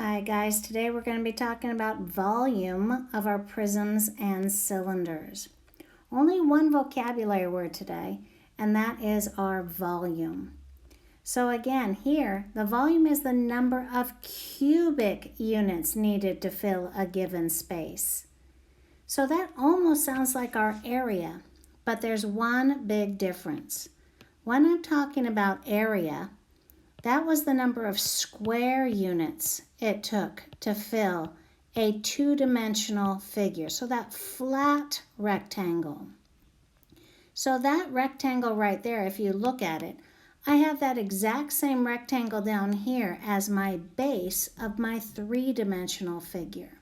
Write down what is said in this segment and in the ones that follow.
Hi guys, today we're going to be talking about volume of our prisms and cylinders. Only one vocabulary word today, and that is our volume. So again, here, the volume is the number of cubic units needed to fill a given space. So that almost sounds like our area, but there's one big difference. When I'm talking about area, that was the number of square units it took to fill a two-dimensional figure. So that flat rectangle. So that rectangle right there, if you look at it, I have that exact same rectangle down here as my base of my three-dimensional figure.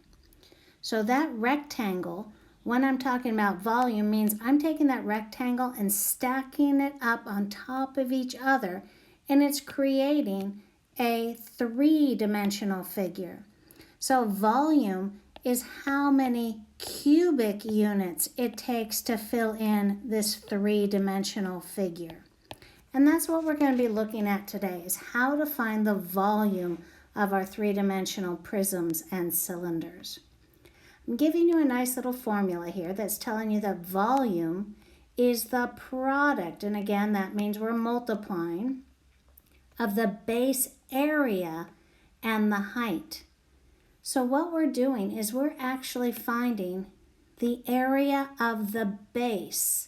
So that rectangle, when I'm talking about volume, means I'm taking that rectangle and stacking it up on top of each other, and it's creating a three-dimensional figure. So volume is how many cubic units it takes to fill in this three-dimensional figure. And that's what we're going to be looking at today, is how to find the volume of our three-dimensional prisms and cylinders. I'm giving you a nice little formula here that's telling you that volume is the product, and again that means we're multiplying, of the base area and the height. So what we're doing is we're actually finding the area of the base.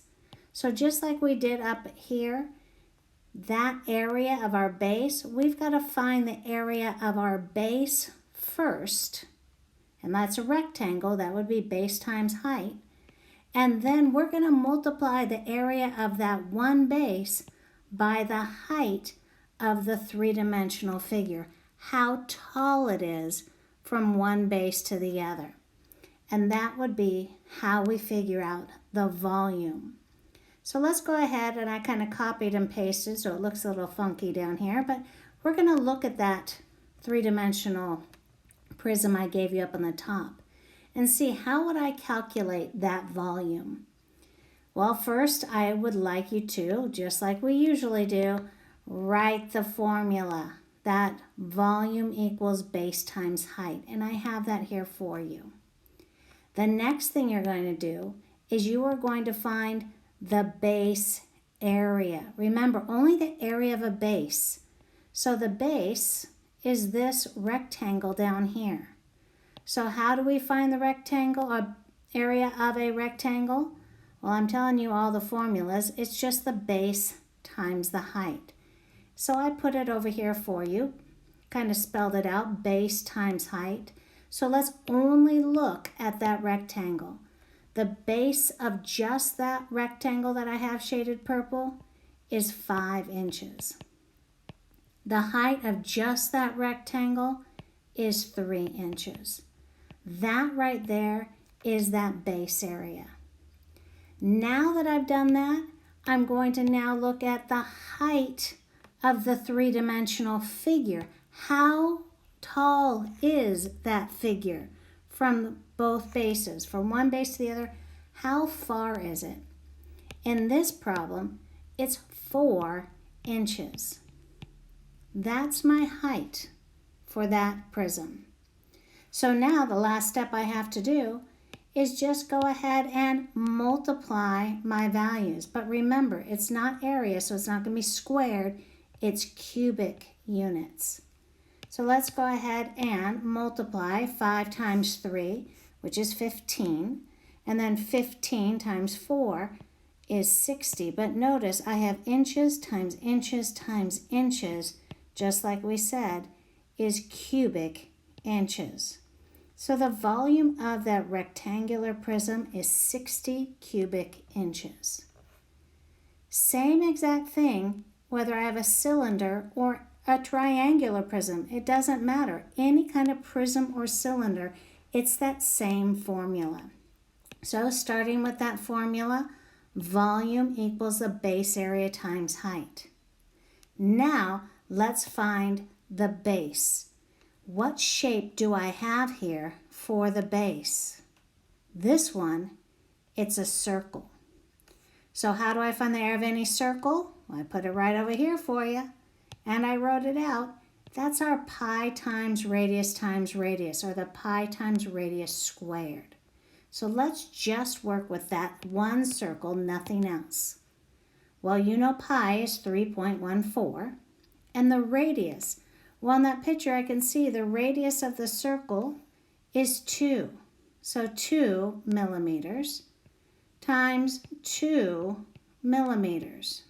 So just like we did up here, that area of our base, we've got to find the area of our base first, and that's a rectangle. That would be base times height. And then we're going to multiply the area of that one base by the height of the three-dimensional figure, how tall it is from one base to the other. And that would be how we figure out the volume. So let's go ahead, and I kind of copied and pasted so it looks a little funky down here, but we're going to look at that three-dimensional prism I gave you up on the top and see how would I calculate that volume. Well, first I would like you to, just like we usually do, write the formula that volume equals base times height, and I have that here for you. The next thing you're going to do is you are going to find the base area. Remember, only the area of a base. So the base is this rectangle down here. So how do we find the rectangle or area of a rectangle? Well, I'm telling you all the formulas. It's just the base times the height. So I put it over here for you, kind of spelled it out, base times height. So let's only look at that rectangle. The base of just that rectangle that I have shaded purple is 5 inches. The height of just that rectangle is 3 inches. That right there is that base area. Now that I've done that, I'm going to now look at the height of the three-dimensional figure. How tall is that figure from both bases? From one base to the other, how far is it? In this problem, it's 4 inches. That's my height for that prism. So now the last step I have to do is just go ahead and multiply my values. But remember, it's not area, so it's not going to be squared. It's cubic units. So let's go ahead and multiply 5 times 3, which is 15. And then 15 times 4 is 60. But notice I have inches times inches times inches, just like we said, is cubic inches. So the volume of that rectangular prism is 60 cubic inches. Same exact thing whether I have a cylinder or a triangular prism. It doesn't matter. Any kind of prism or cylinder, it's that same formula. So starting with that formula, volume equals the base area times height. Now let's find the base. What shape do I have here for the base? This one, it's a circle. So how do I find the area of any circle? Well, I put it right over here for you, and I wrote it out. That's our pi times radius, or the pi times radius squared. So let's just work with that one circle, nothing else. Well, you know pi is 3.14, and the radius, well, in that picture I can see the radius of the circle is 2. So 2 millimeters times 2 millimeters.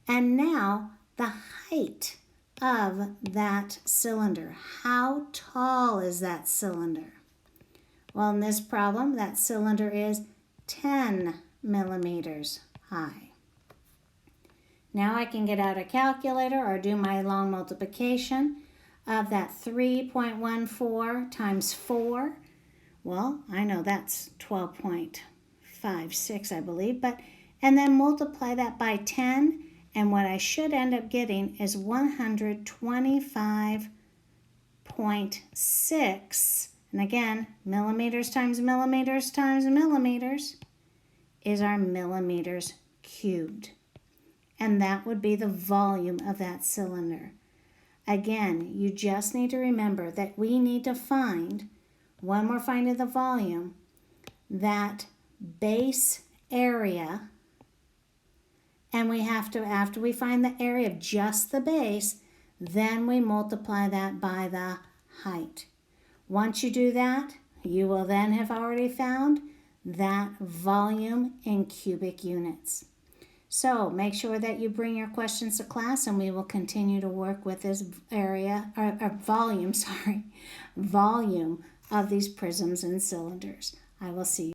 And now the height of that cylinder. How tall is that cylinder? Well, in this problem, that cylinder is 10 millimeters high. Now I can get out a calculator or do my long multiplication of that 3.14 times 4. Well, I know that's 12.56, I believe, and then multiply that by 10, and what I should end up getting is 125.6. And again, millimeters times millimeters times millimeters is our millimeters cubed. And that would be the volume of that cylinder. Again, you just need to remember that we need to find, when we're finding the volume, that base area, and we have to, after we find the area of just the base, then we multiply that by the height. Once you do that, you will then have already found that volume in cubic units. So make sure that you bring your questions to class, and we will continue to work with this volume of these prisms and cylinders. I will see you.